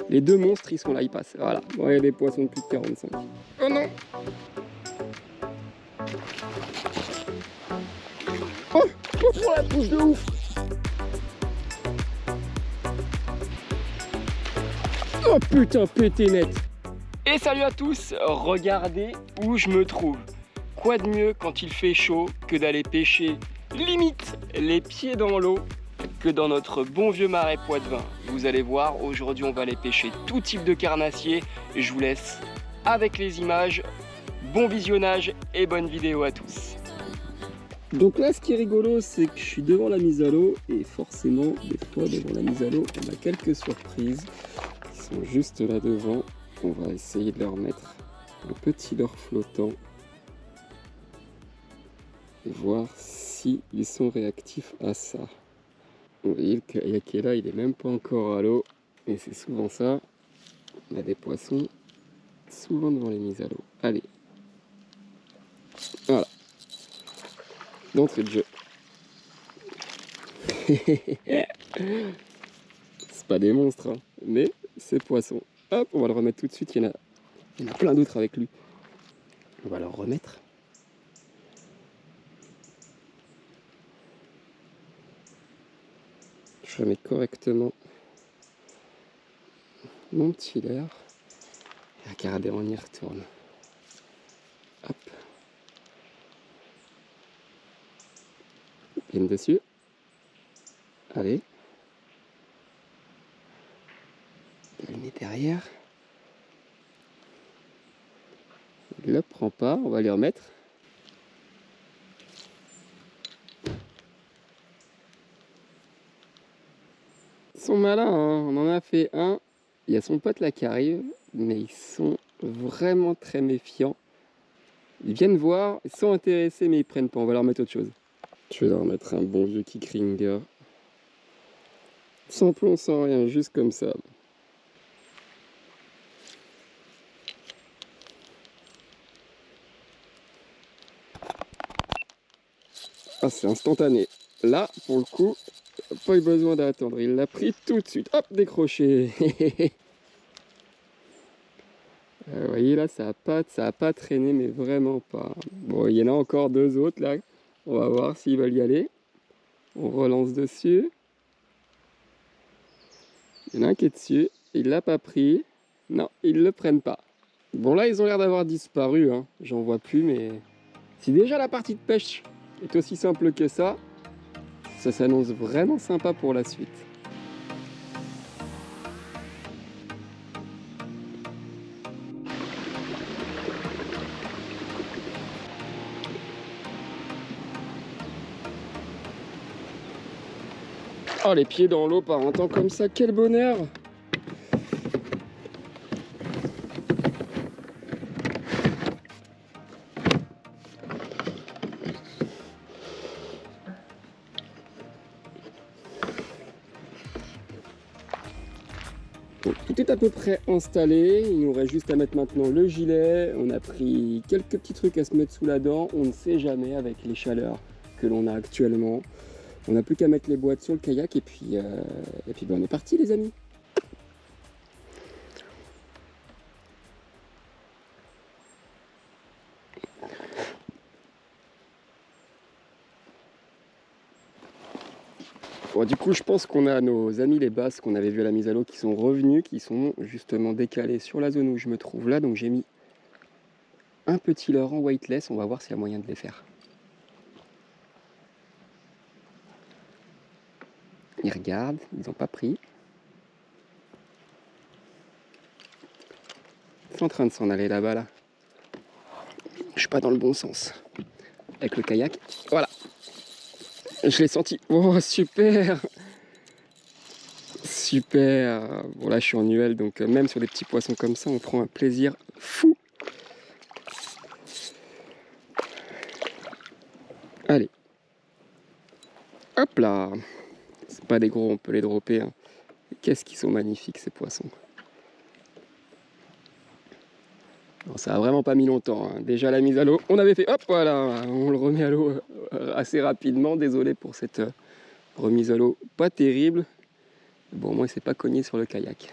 Les deux monstres, ils sont là, ils passent. Voilà. Bon, il y a des poissons de plus de 45. Oh non! Oh! Oh, la pousse de ouf! Oh putain, pété net! Et salut à tous! Regardez où je me trouve. Quoi de mieux quand il fait chaud que d'aller pêcher limite les pieds dans l'eau que dans notre bon vieux marais Poitevin. Vous allez voir, aujourd'hui on va aller pêcher tout type de carnassiers. Je vous laisse avec les images. Bon visionnage et bonne vidéo à tous. Donc là, ce qui est rigolo, c'est que je suis devant la mise à l'eau et forcément, des fois devant la mise à l'eau, on a quelques surprises qui sont juste là devant. On va essayer de leur mettre un petit leurre flottant et voir si ils sont réactifs à ça. Vous voyez, le kayak qui est là, il est même pas encore à l'eau et c'est souvent ça. On a des poissons souvent devant les mises à l'eau. Allez, voilà. D'entrée de jeu. C'est pas des monstres, hein, mais c'est poisson. Hop, on va le remettre tout de suite. Il y en a plein d'autres avec lui. On va le remettre. Je remets correctement mon petit leurre. Et regardez, on y retourne. Hop. Vienne dessus. Allez. Le nez derrière. Il ne le prend pas, on va les remettre. Ils sont malins, hein. On en a fait un. Il y a son pote là qui arrive, mais ils sont vraiment très méfiants. Ils viennent voir, ils sont intéressés, mais ils prennent pas. On va leur mettre autre chose. Je vais leur mettre un bon vieux kickringer. Sans plomb, sans rien, juste comme ça. Ah, c'est instantané. Là, pour le coup, pas eu besoin d'attendre. Il l'a pris tout de suite. Hop, décroché. Vous voyez là, ça a pas traîné, mais vraiment pas. Bon, il y en a encore deux autres là. On va voir s'ils veulent y aller. On relance dessus. Il y en a un qui est dessus. Il l'a pas pris. Non, ils le prennent pas. Bon là, ils ont l'air d'avoir disparu. Hein. J'en vois plus, mais si déjà la partie de pêche est aussi simple que ça s'annonce vraiment sympa pour la suite. Oh, les pieds dans l'eau par un temps comme ça, quel bonheur! Bon, tout est à peu près installé, il nous reste juste à mettre maintenant le gilet. On a pris quelques petits trucs à se mettre sous la dent, on ne sait jamais avec les chaleurs que l'on a actuellement. On n'a plus qu'à mettre les boîtes sur le kayak et puis ben, on est parti les amis. Bon, du coup, je pense qu'on a nos amis les basses qu'on avait vu à la mise à l'eau qui sont revenus, qui sont justement décalés sur la zone où je me trouve là. Donc j'ai mis un petit leurre en weightless, on va voir s'il y a moyen de les faire. Ils regardent, ils n'ont pas pris. Ils sont en train de s'en aller là-bas là. Je suis pas dans le bon sens. Avec le kayak. Voilà. Je l'ai senti. Oh super! Super! Bon là je suis en UL donc même sur des petits poissons comme ça on prend un plaisir fou. Allez. Hop là! C'est pas des gros, on peut les dropper. Hein. Qu'est-ce qu'ils sont magnifiques ces poissons. Bon, ça a vraiment pas mis longtemps. Hein. Déjà la mise à l'eau, on avait fait hop voilà, on le remet à l'eau assez rapidement. Désolé pour cette remise à l'eau pas terrible. Bon, moi il s'est pas cogné sur le kayak.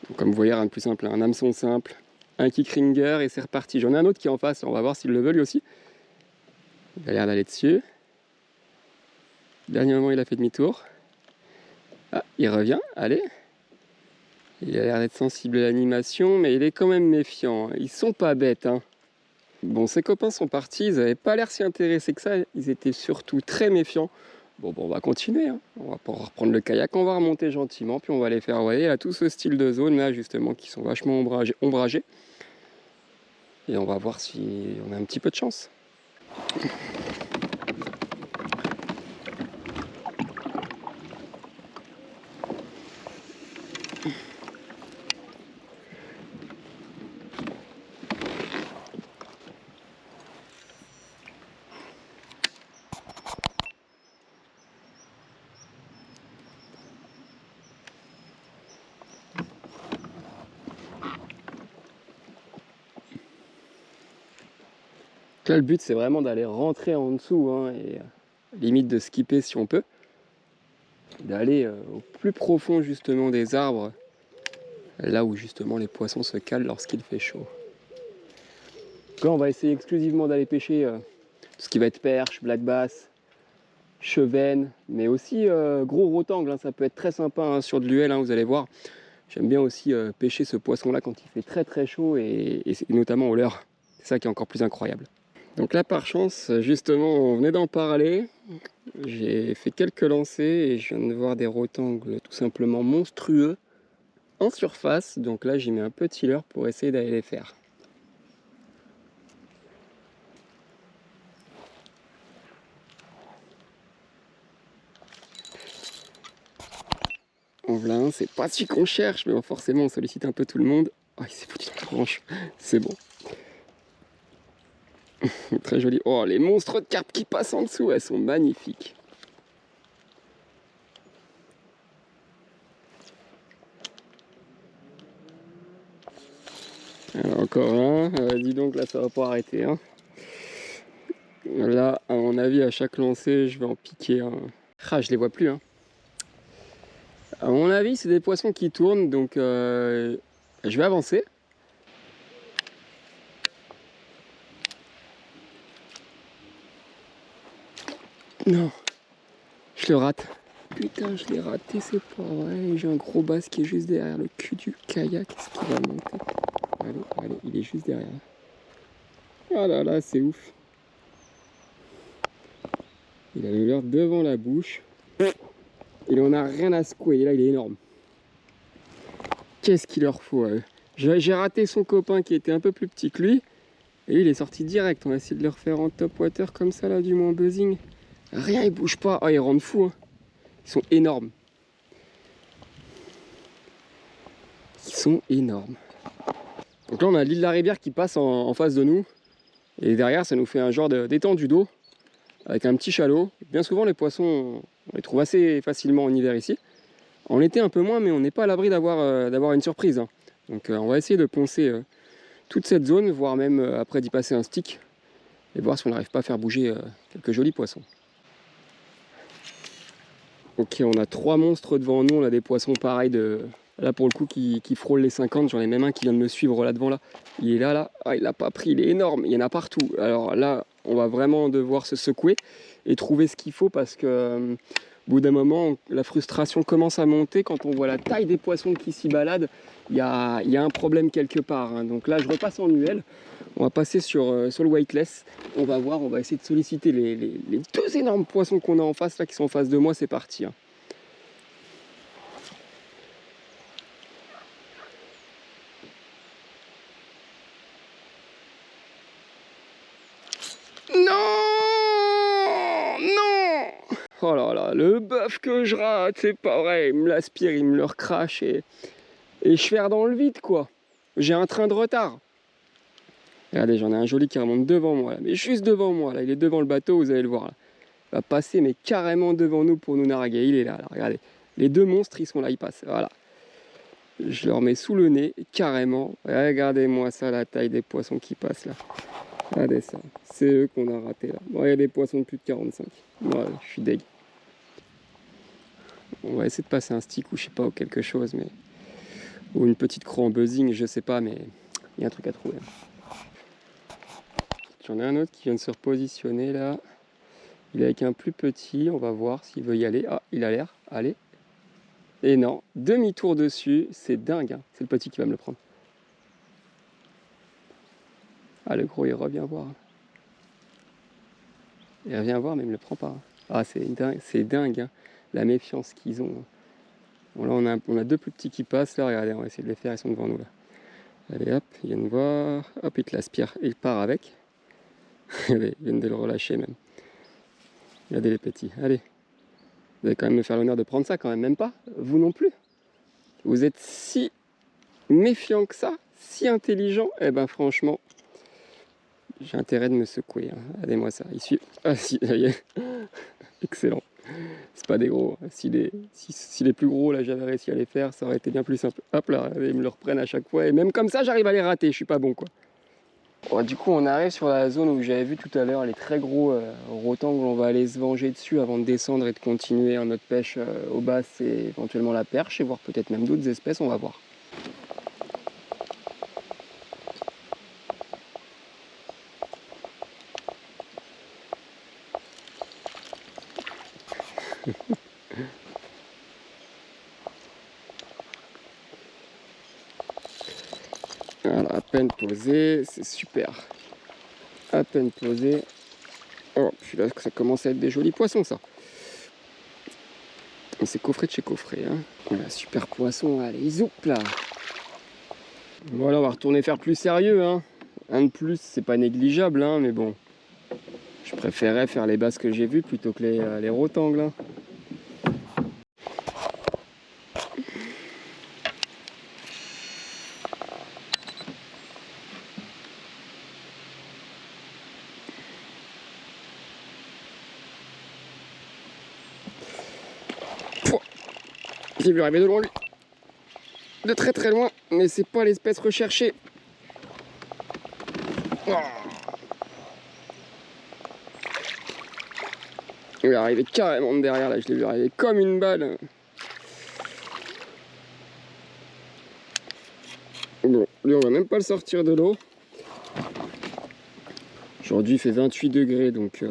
Donc, comme vous voyez, rien de plus simple, un hameçon simple, un kick ringer et c'est reparti. J'en ai un autre qui est en face, on va voir s'il le veut lui aussi. Il a l'air d'aller dessus. Dernier moment, il a fait demi-tour. Ah, il revient, allez. Il a l'air d'être sensible à l'animation, mais il est quand même méfiant. Ils sont pas bêtes, hein. Bon, ses copains sont partis, ils n'avaient pas l'air si intéressés que ça. Ils étaient surtout très méfiants. Bon, on va continuer, hein. On va pouvoir reprendre le kayak, on va remonter gentiment, puis on va les faire, vous voyez, là, tout ce style de zone là, justement, qui sont vachement ombragés. Et on va voir si on a un petit peu de chance. Là, le but, c'est vraiment d'aller rentrer en dessous, hein, et limite de skipper si on peut. D'aller au plus profond, justement, des arbres, là où, justement, les poissons se calent lorsqu'il fait chaud. Donc là, on va essayer exclusivement d'aller pêcher tout ce qui va être perche, black bass, chevenne, mais aussi gros rotangle, hein, ça peut être très sympa, hein, sur de l'UL, hein, vous allez voir. J'aime bien aussi pêcher ce poisson-là quand il fait très très chaud et notamment au leurre. C'est ça qui est encore plus incroyable. Donc là, par chance, justement, on venait d'en parler. J'ai fait quelques lancers et je viens de voir des rotangles tout simplement monstrueux en surface. Donc là, j'ai mis un petit leurre pour essayer d'aller les faire. En voilà un, c'est pas celui qu'on cherche, mais bon, forcément, on sollicite un peu tout le monde. Oh, il s'est foutu dans la branche. C'est bon. Très joli. Oh, les monstres de carpes qui passent en dessous, elles sont magnifiques. Alors, encore un. Dis donc, là, ça va pas arrêter, hein. Là, à mon avis, à chaque lancer, je vais en piquer un. Ah, je les vois plus, hein. À mon avis, c'est des poissons qui tournent, donc je vais avancer. Non, je le rate. Putain, je l'ai raté, c'est pas vrai. J'ai un gros bass qui est juste derrière le cul du kayak. Est-ce qu'il va monter? Allez, il est juste derrière. Ah là là, c'est ouf. Il a le leurre devant la bouche. Il en a rien à secouer. Là, il est énorme. Qu'est-ce qu'il leur faut? J'ai raté son copain qui était un peu plus petit que lui. Et lui, il est sorti direct. On va essayer de le refaire en top water comme ça, là, du moins buzzing. Rien, il bouge pas. Oh, ils rendent fou, hein. Ils sont énormes. Ils sont énormes. Donc là, on a l'île de la Rivière qui passe en face de nous. Et derrière, ça nous fait un genre d'étendue d'eau avec un petit chalot. Bien souvent, les poissons, on les trouve assez facilement en hiver ici. En été, un peu moins, mais on n'est pas à l'abri d'avoir une surprise, hein. Donc on va essayer de poncer toute cette zone, voire même après d'y passer un stick et voir si on n'arrive pas à faire bouger quelques jolis poissons. Ok, on a 3 monstres devant nous, on a des poissons pareils là pour le coup qui frôlent les 50, j'en ai même un qui vient de me suivre là devant là. Il est là, ah, il l'a pas pris, il est énorme, il y en a partout. Alors là, on va vraiment devoir se secouer et trouver ce qu'il faut parce que au bout d'un moment, la frustration commence à monter quand on voit la taille des poissons qui s'y baladent. Il y a un problème quelque part, hein. Donc là, je repasse en UL. On va passer sur le weightless. On va voir, on va essayer de solliciter les 2 énormes poissons qu'on a en face, là, qui sont en face de moi. C'est parti, hein. Non! Non! Oh là là, le bœuf que je rate, c'est pas vrai. Il me l'aspire, il me le recrache et je fais dans le vide, quoi. J'ai un train de retard. Regardez, j'en ai un joli qui remonte devant moi, là, mais juste devant moi, là, il est devant le bateau, vous allez le voir, là. Il va passer, mais carrément devant nous pour nous narguer. Il est là, regardez. Les 2 monstres, ils sont là, ils passent, voilà. Je leur mets sous le nez, carrément. Regardez-moi ça, la taille des poissons qui passent, là. Regardez ça, c'est eux qu'on a raté, là. Bon, il y a des poissons de plus de 45. Ouais, je suis deg. On va essayer de passer un stick ou je sais pas, ou quelque chose, mais Ou une petite croix en buzzing, je sais pas, mais il y a un truc à trouver. J'en ai un autre qui vient de se repositionner là. Il est avec un plus petit, on va voir s'il veut y aller. Ah, il a l'air, allez. Et non, demi-tour dessus, c'est dingue, hein. C'est le petit qui va me le prendre. Ah, le gros il revient voir. Il revient voir mais il me le prend pas. Ah, c'est dingue, hein. La méfiance qu'ils ont. Bon, là on a deux plus petits qui passent, là regardez, on va essayer de les faire, ils sont devant nous là. Allez hop, ils viennent voir, hop il te l'aspire et il part avec. Allez, ils viennent de le relâcher même. Regardez les petits, allez. Vous allez quand même me faire l'honneur de prendre ça quand même pas, vous non plus. Vous êtes si méfiant que ça, si intelligent, eh ben franchement, j'ai intérêt de me secouer, hein. Regardez-moi ça, il suit. Ah si, ça y est. Excellent. C'est pas des gros. Si les plus gros, là, j'avais réussi à les faire, ça aurait été bien plus simple. Hop là, ils me le reprennent à chaque fois. Et même comme ça, j'arrive à les rater. Je suis pas bon, quoi. Bon, du coup, on arrive sur la zone où j'avais vu tout à l'heure les très gros rotangles. On va aller se venger dessus avant de descendre et de continuer notre pêche aux basses et éventuellement la perche et voir peut-être même d'autres espèces. On va voir. Voilà, à peine posé, c'est super. À peine posé. Oh, puis là, ça commence à être des jolis poissons, ça. C'est coffret de chez coffret, hein. Voilà, super poisson, allez, zoup là. Voilà, on va retourner faire plus sérieux, hein. Un de plus, c'est pas négligeable, hein, mais bon. Je préférais faire les basses que j'ai vues plutôt que les rotangles, hein. J'ai vu arriver de loin lui. De très très loin, mais c'est pas l'espèce recherchée. Oh. Il est arrivé carrément de derrière là, je l'ai vu arriver comme une balle. Bon, lui on va même pas le sortir de l'eau. Aujourd'hui il fait 28 degrés donc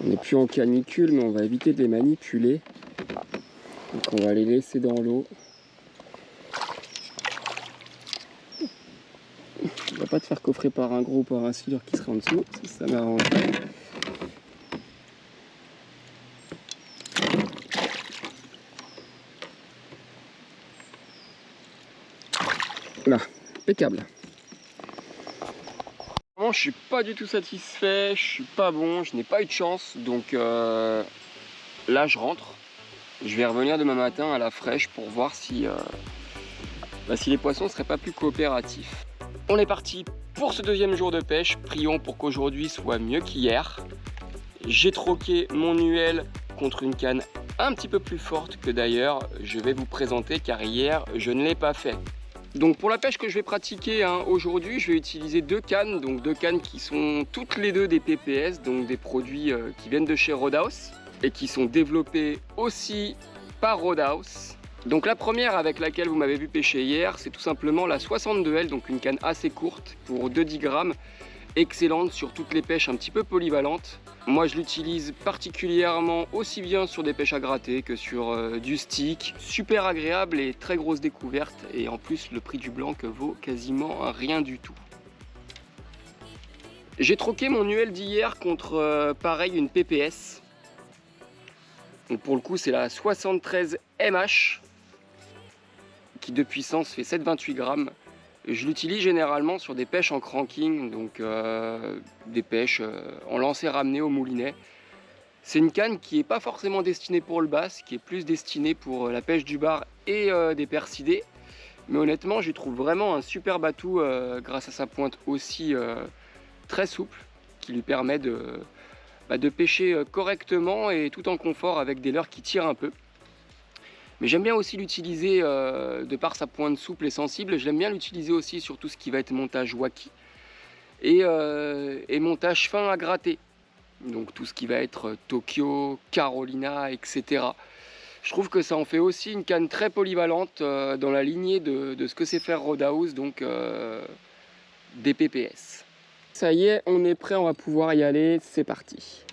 on n'est plus en canicule, mais on va éviter de les manipuler. Donc on va les laisser dans l'eau. On va pas te faire coffrer par un gros ou par un silure qui sera en dessous, ça m'arrange. Là, impeccable. Je suis pas du tout satisfait, je suis pas bon, je n'ai pas eu de chance, donc là je rentre. Je vais revenir demain matin à la fraîche pour voir si les poissons seraient pas plus coopératifs. On est parti pour ce deuxième jour de pêche, prions pour qu'aujourd'hui soit mieux qu'hier. J'ai troqué mon Nuel contre une canne un petit peu plus forte que d'ailleurs je vais vous présenter car hier je ne l'ai pas fait. Donc pour la pêche que je vais pratiquer aujourd'hui, je vais utiliser deux cannes, donc deux cannes qui sont toutes les deux des PPS, donc des produits qui viennent de chez Roadhouse et qui sont développés aussi par Roadhouse. Donc la première avec laquelle vous m'avez vu pêcher hier, c'est tout simplement la 62L, donc une canne assez courte pour 2-10 grammes, excellente sur toutes les pêches un petit peu polyvalentes. Moi je l'utilise particulièrement aussi bien sur des pêches à gratter que sur du stick. Super agréable et très grosse découverte, et en plus le prix du blanc que vaut quasiment rien du tout. J'ai troqué mon Nuel d'hier contre pareil une PPS. Donc pour le coup c'est la 73 MH qui de puissance fait 7,28 grammes. Je l'utilise généralement sur des pêches en cranking, donc des pêches en lancer ramené au moulinet. C'est une canne qui n'est pas forcément destinée pour le bass, qui est plus destinée pour la pêche du bar et des percidés. Mais honnêtement, j'y trouve vraiment un super bateau grâce à sa pointe aussi très souple, qui lui permet de pêcher correctement et tout en confort avec des leurres qui tirent un peu. Mais j'aime bien aussi l'utiliser, de par sa pointe souple et sensible, j'aime bien l'utiliser aussi sur tout ce qui va être montage waki et montage fin à gratter. Donc tout ce qui va être Tokyo, Carolina, etc. Je trouve que ça en fait aussi une canne très polyvalente dans la lignée de ce que c'est faire Roadhouse, donc des PPS. Ça y est, on est prêt, on va pouvoir y aller, c'est parti.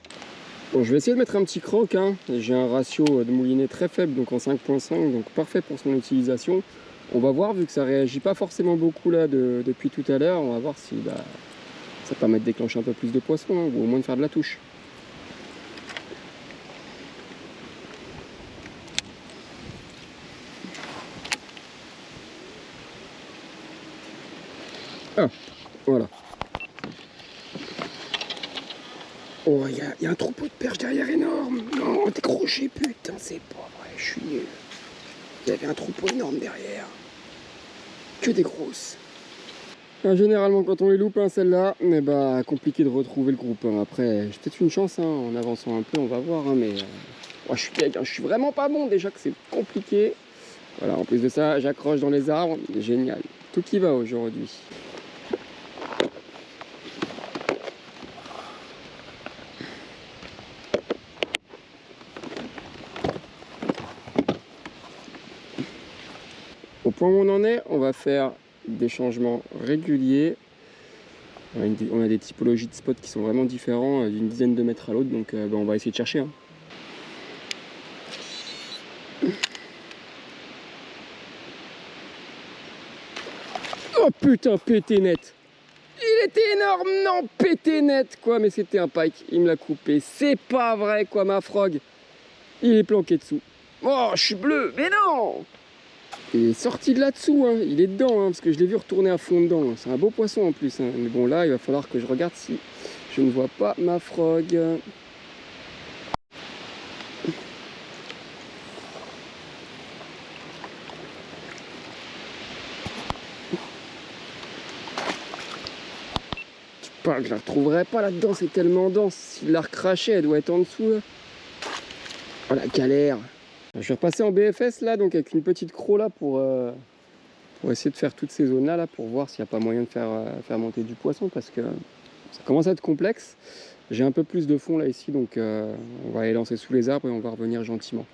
Bon, je vais essayer de mettre un petit crank, hein. J'ai un ratio de moulinet très faible, donc en 5.5, donc parfait pour son utilisation. On va voir, vu que ça réagit pas forcément beaucoup là depuis tout à l'heure, on va voir si ça permet de déclencher un peu plus de poissons, hein, ou au moins de faire de la touche. Ah, voilà. Oh, il y a un troupeau de perches derrière énorme. Non, décroché, putain, c'est pas vrai, je suis nul. Il y avait un troupeau énorme derrière. Que des grosses. Généralement, quand on les loupe, hein, celle-là, mais bah, compliqué de retrouver le groupe. Hein. Après, j'ai peut-être une chance, hein, en avançant un peu, on va voir. Hein, mais je suis deg, hein, je suis vraiment pas bon, déjà que c'est compliqué. Voilà, en plus de ça, j'accroche dans les arbres. Génial. Tout qui va aujourd'hui. Au point où on en est, on va faire des changements réguliers. On a des typologies de spots qui sont vraiment différents d'une dizaine de mètres à l'autre, donc on va essayer de chercher. Hein. Oh putain, pété net! Il était énorme, non, pété net quoi, mais c'était un pike, il me l'a coupé. C'est pas vrai quoi, ma frog. Il est planqué dessous. Oh, je suis bleu, mais non! Il est sorti de là-dessous, hein. Il est dedans, hein, parce que je l'ai vu retourner à fond dedans. C'est un beau poisson en plus, hein. Mais bon, là, il va falloir que je regarde si je ne vois pas ma frog. Je la retrouverai pas là-dedans, c'est tellement dense. S'il l'a recraché, elle doit être en dessous. Là. Oh la galère! Je vais repasser en BFS là, donc avec une petite croc là pour essayer de faire toutes ces zones là, pour voir s'il n'y a pas moyen de faire monter du poisson parce que ça commence à être complexe. J'ai un peu plus de fond là ici, donc on va les lancer sous les arbres et on va revenir gentiment.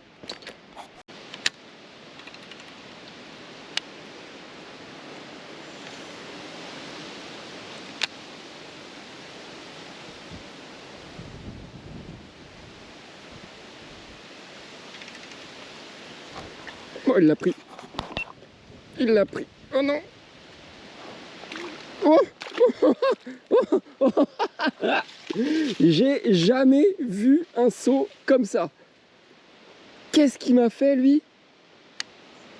Oh, il l'a pris. Il l'a pris. Oh non. Oh, j'ai jamais vu un saut comme ça. Qu'est-ce qu'il m'a fait, lui?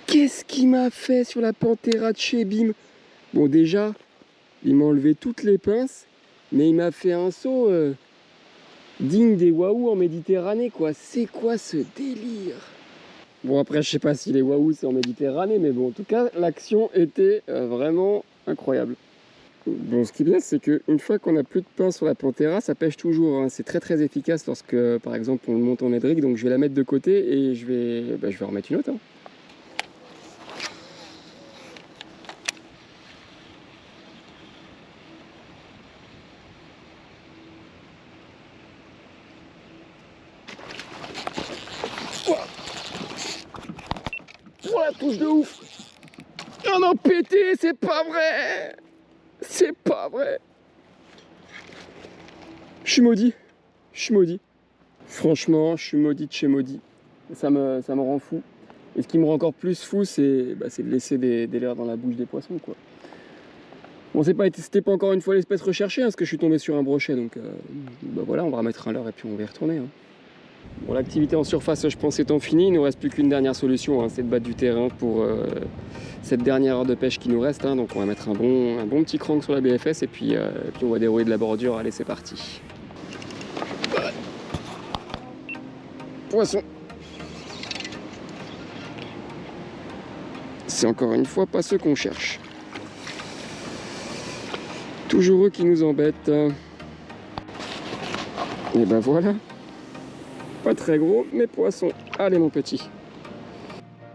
Qu'est-ce qu'il m'a fait sur la Panthera de chez Bim? Bon, déjà, il m'a enlevé toutes les pinces, mais il m'a fait un saut digne des Wahoo en Méditerranée, quoi. C'est quoi ce délire? Bon, après, je sais pas si les Wahoo c'est en Méditerranée, mais bon, en tout cas, l'action était vraiment incroyable. Bon, ce qui est bien, c'est qu'une fois qu'on n'a plus de pain sur la Panthera, ça pêche toujours. Hein. C'est très très efficace lorsque, par exemple, on le monte en édrique. Donc, je vais la mettre de côté et je vais remettre une autre. Hein. Oh la touche de ouf! Oh non, pété, c'est pas vrai! C'est pas vrai! Je suis maudit. Je suis maudit. Franchement, je suis maudit de chez maudit. Ça me rend fou. Et ce qui me rend encore plus fou, c'est de laisser des leurres dans la bouche des poissons, quoi. Bon, c'était pas encore une fois l'espèce recherchée, hein, parce que je suis tombé sur un brochet, donc voilà, on va remettre un leurre et puis on va y retourner. Hein. Bon, l'activité en surface, je pense, étant finie, il ne nous reste plus qu'une dernière solution, hein, c'est de battre du terrain pour cette dernière heure de pêche qui nous reste. Hein, donc on va mettre un bon petit crank sur la BFS et puis on va dérouler de la bordure. Allez, c'est parti. Poisson. C'est encore une fois pas ceux qu'on cherche. Toujours eux qui nous embêtent. Et ben voilà. Pas très gros, mais poisson. Allez mon petit.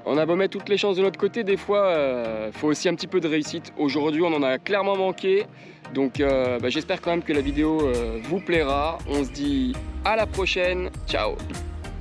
On a beau mettre toutes les chances de notre côté, des fois, faut aussi un petit peu de réussite. Aujourd'hui, on en a clairement manqué. Donc j'espère quand même que la vidéo vous plaira. On se dit à la prochaine. Ciao.